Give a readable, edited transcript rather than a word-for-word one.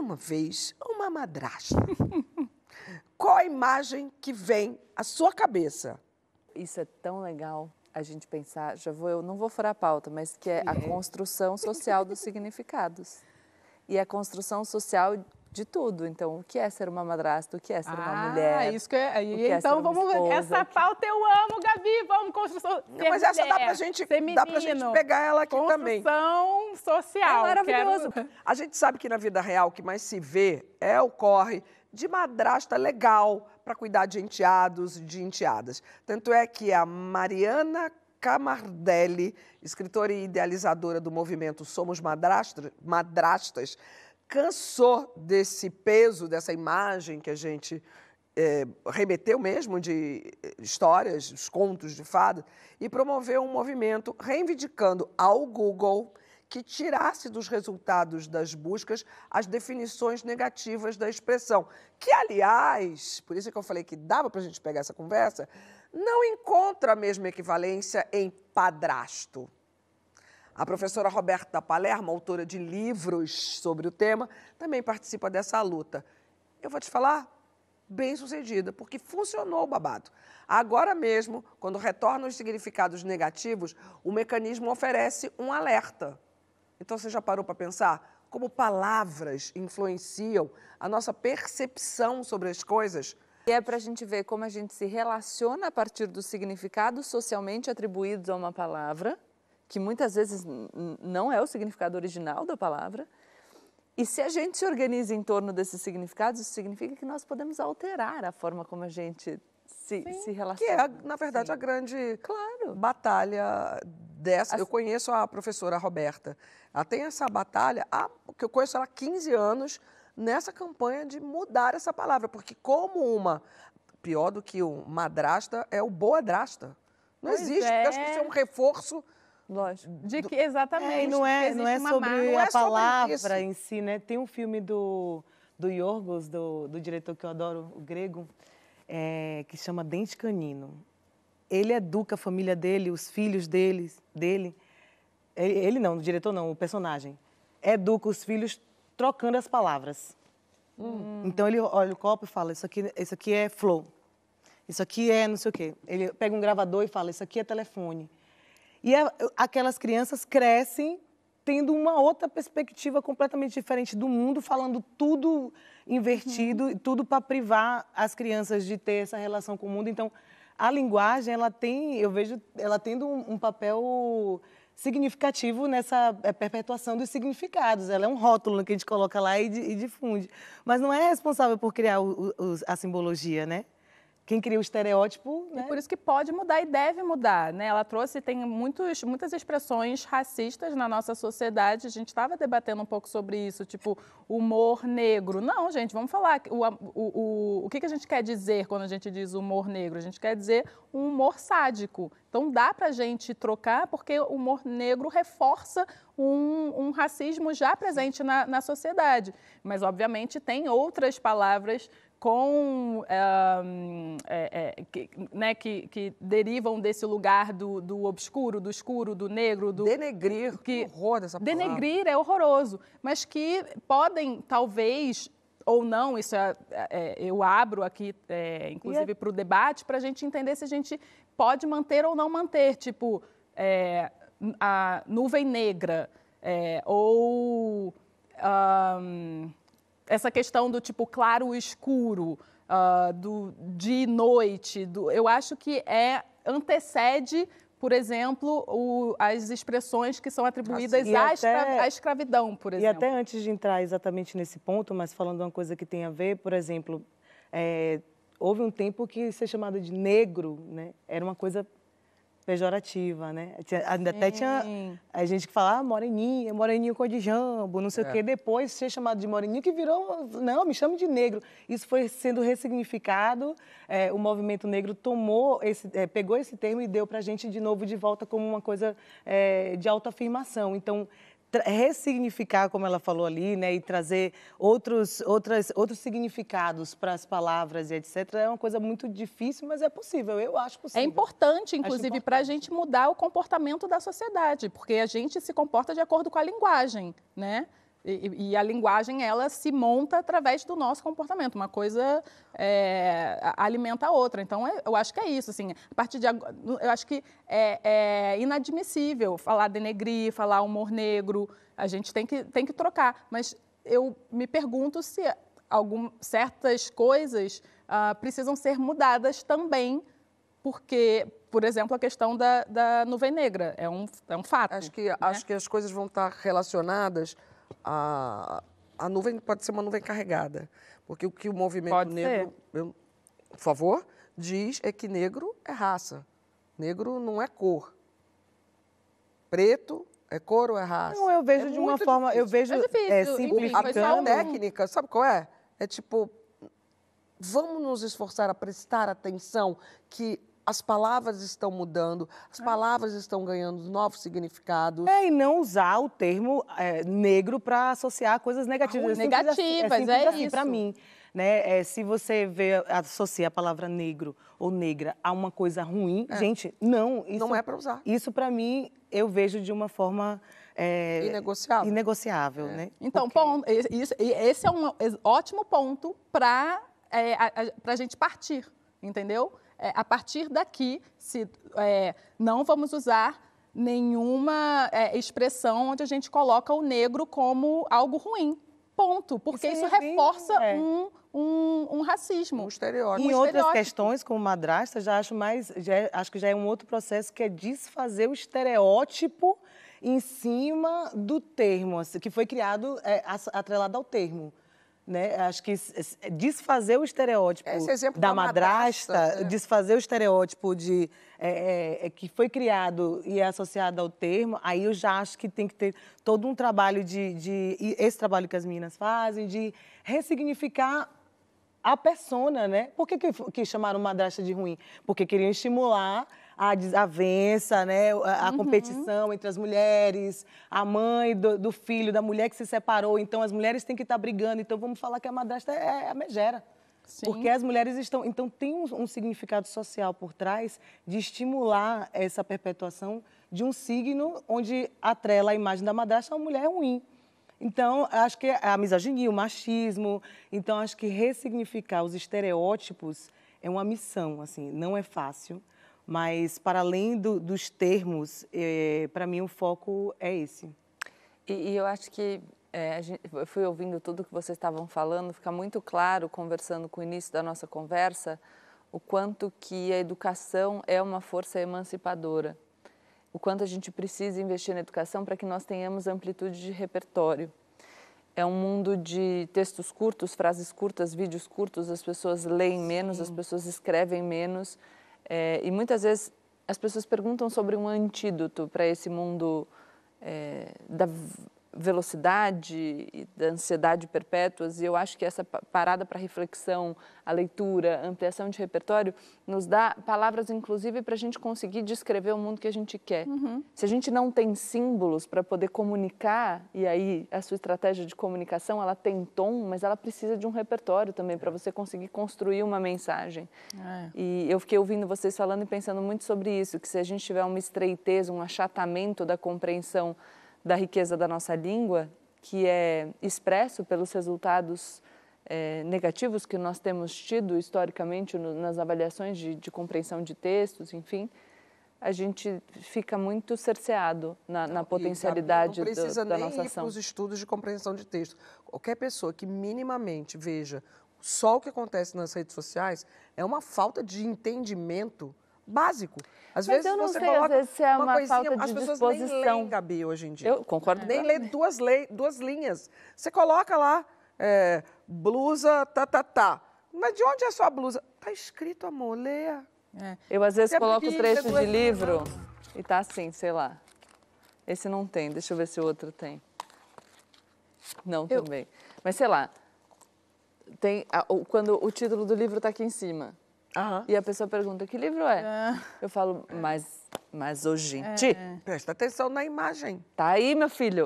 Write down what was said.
Era uma vez uma madrasta. Qual a imagem que vem à sua cabeça? Isso é tão legal a gente pensar, eu não vou furar a pauta, mas que é a construção social dos significados. E a construção social de tudo. Então, o que é ser uma madrasta? O que é ser uma mulher? Isso que é. Então, vamos ver. Essa pauta eu amo, Gabi. Vamos, construção. Não, mas essa dá pra gente pegar ela aqui também. Construção social. É maravilhoso. A gente sabe que na vida real o que mais se vê é o corre de madrasta legal para cuidar de enteados e de enteadas. Tanto é que a Mariana Camardelli, escritora e idealizadora do movimento Somos Madrastas, cansou desse peso, dessa imagem que a gente remeteu mesmo de histórias, os contos de fada, e promoveu um movimento reivindicando ao Google que tirasse dos resultados das buscas as definições negativas da expressão, que, aliás, por isso que eu falei que dava para a gente pegar essa conversa, não encontra a mesma equivalência em padrasto. A professora Roberta Palermo, autora de livros sobre o tema, também participa dessa luta. Eu vou te falar, bem sucedida, porque funcionou o babado. Agora mesmo, quando retornam os significados negativos, o mecanismo oferece um alerta. Então, você já parou para pensar como palavras influenciam a nossa percepção sobre as coisas? E é para a gente ver como a gente se relaciona a partir dos significados socialmente atribuídos a uma palavra, que muitas vezes não é o significado original da palavra. E se a gente se organiza em torno desses significados, isso significa que nós podemos alterar a forma como a gente se relaciona. Que é, na verdade, a grande batalha dessa. Eu conheço a professora Roberta. Ela tem essa batalha, que eu conheço ela há 15 anos, nessa campanha de mudar essa palavra. Porque pior do que o madrasta, é o boadrasta. Não existe, porque eu acho que isso é um reforço. Lógico. De que, exatamente. Não é sobre a palavra em si, né? Tem um filme do Yorgos, do diretor que eu adoro, o grego, que chama Dente Canino. Ele educa a família dele, os filhos dele. Ele não, o diretor não, o personagem. Educa os filhos trocando as palavras. Então ele olha o copo e fala, isso aqui é flor. Isso aqui é não sei o quê. Ele pega um gravador e fala, isso aqui é telefone. E aquelas crianças crescem tendo uma outra perspectiva completamente diferente do mundo, falando tudo invertido, tudo para privar as crianças de ter essa relação com o mundo. Então, a linguagem, eu vejo ela tendo um papel significativo nessa perpetuação dos significados. Ela é um rótulo que a gente coloca lá e difunde. Mas não é responsável por criar a simbologia, né? Quem cria o estereótipo, né? E por isso que pode mudar e deve mudar, né? Ela tem muitas expressões racistas na nossa sociedade. A gente estava debatendo um pouco sobre isso, tipo humor negro. Não, gente, vamos falar. O que a gente quer dizer quando a gente diz humor negro? A gente quer dizer um humor sádico. Então, dá para a gente trocar, porque o humor negro reforça um racismo já presente na sociedade. Mas, obviamente, tem outras palavras que derivam desse lugar do obscuro, do escuro, do negro. Denegrir, que horror dessa palavra. Denegrir é horroroso, mas que podem, talvez, ou não, isso eu abro aqui, inclusive, para o debate, para a gente entender se a gente pode manter ou não manter, tipo, a nuvem negra, ou... essa questão do tipo claro e escuro, de noite, eu acho que antecede, por exemplo, as expressões que são atribuídas à escravidão, por exemplo. E até antes de entrar exatamente nesse ponto, mas falando uma coisa que tem a ver, por exemplo, houve um tempo que ser chamado de negro, né, era uma coisa pejorativa, né? Até tinha a gente que falava moreninho cor de jambo, não sei o quê. Depois, ser chamado de moreninho, que virou, não, me chame de negro. Isso foi sendo ressignificado, o movimento negro pegou esse termo e deu para a gente de novo de volta como uma coisa de autoafirmação. Então, ressignificar, como ela falou ali, né, e trazer outros significados para as palavras e etc., é uma coisa muito difícil, mas é possível, eu acho possível. É importante, inclusive, para a gente mudar o comportamento da sociedade, porque a gente se comporta de acordo com a linguagem, né? E a linguagem, ela se monta através do nosso comportamento. Uma coisa alimenta a outra. Então, eu acho que é isso. Assim, a partir de agora, eu acho que é inadmissível falar denegrir, falar humor negro. A gente tem que trocar. Mas eu me pergunto se certas coisas precisam ser mudadas também, porque, por exemplo, a questão da nuvem negra é um fato. Acho que as coisas vão estar relacionadas. A nuvem pode ser uma nuvem carregada, porque o que o movimento negro, por favor, diz é que negro é raça, negro não é cor, preto é cor ou é raça? Não, eu vejo de uma forma, eu vejo simplificando. A técnica, sabe qual é? É tipo, vamos nos esforçar a prestar atenção que as palavras estão mudando, as palavras estão ganhando novos significados. E não usar o termo negro para associar coisas negativas. Negativas, é assim isso. Para mim. Né? Se você associa a palavra negro ou negra a uma coisa ruim, gente, não. Isso, não é para usar. Isso, para mim, eu vejo de uma forma... Inegociável, né? Então, esse é um ótimo ponto para a gente partir, entendeu? A partir daqui, não vamos usar nenhuma expressão onde a gente coloca o negro como algo ruim. Ponto. Porque isso reforça um racismo. Um estereótipo. Em outras questões, como madrasta, acho que já é um outro processo, que é desfazer o estereótipo em cima do termo, assim, que foi criado atrelado ao termo. Né? Acho que desfazer o estereótipo da madrasta, né? Desfazer o estereótipo que foi criado e é associado ao termo, aí eu já acho que tem que ter todo um trabalho esse trabalho que as meninas fazem, de ressignificar a persona, né? Por que chamaram madrasta de ruim? Porque queriam estimular a desavença, né? A competição entre as mulheres, a mãe do filho, da mulher que se separou. Então, as mulheres têm que estar brigando. Então, vamos falar que a madrasta é a megera. Sim. Porque as mulheres estão... Então, tem um significado social por trás de estimular essa perpetuação de um signo onde atrela a imagem da madrasta a uma mulher ruim. Então, acho que a misoginia, o machismo... Então, acho que ressignificar os estereótipos é uma missão, assim, não é fácil. Mas, para além dos termos, para mim o foco é esse. E eu acho que eu fui ouvindo tudo que vocês estavam falando, fica muito claro, conversando com o início da nossa conversa, o quanto que a educação é uma força emancipadora. O quanto a gente precisa investir na educação para que nós tenhamos amplitude de repertório. É um mundo de textos curtos, frases curtas, vídeos curtos, as pessoas leem menos, as pessoas escrevem menos. E muitas vezes as pessoas perguntam sobre um antídoto para esse mundo da velocidade e da ansiedade perpétuas, e eu acho que essa parada para reflexão, a leitura, a ampliação de repertório, nos dá palavras, inclusive, para a gente conseguir descrever o mundo que a gente quer. Se a gente não tem símbolos para poder comunicar, e aí a sua estratégia de comunicação, ela tem tom, mas ela precisa de um repertório também, para você conseguir construir uma mensagem. E eu fiquei ouvindo vocês falando e pensando muito sobre isso, que se a gente tiver uma estreitez, um achatamento da compreensão da riqueza da nossa língua, que é expresso pelos resultados negativos que nós temos tido historicamente nas avaliações de compreensão de textos, enfim, a gente fica muito cerceado na potencialidade da nossa ação. Não precisa nem ir para os estudos de compreensão de texto. Qualquer pessoa que minimamente veja só o que acontece nas redes sociais é uma falta de entendimento básico. Às vezes eu não você sei, coloca às vezes é uma coisinha, falta de as pessoas disposição. nem leem, Gabi, hoje em dia. Eu concordo. Nem lê duas linhas. Você coloca lá, blusa, Mas de onde é a sua blusa? Tá escrito, amor, leia. Eu, às vezes, coloco trecho de livro e tá assim, sei lá. Esse não tem, deixa eu ver se o outro tem. Não, também. Mas, sei lá, tem quando o título do livro tá aqui em cima. E a pessoa pergunta, que livro é? Eu falo, mas ô, gente... Presta atenção na imagem. Tá aí, meu filho.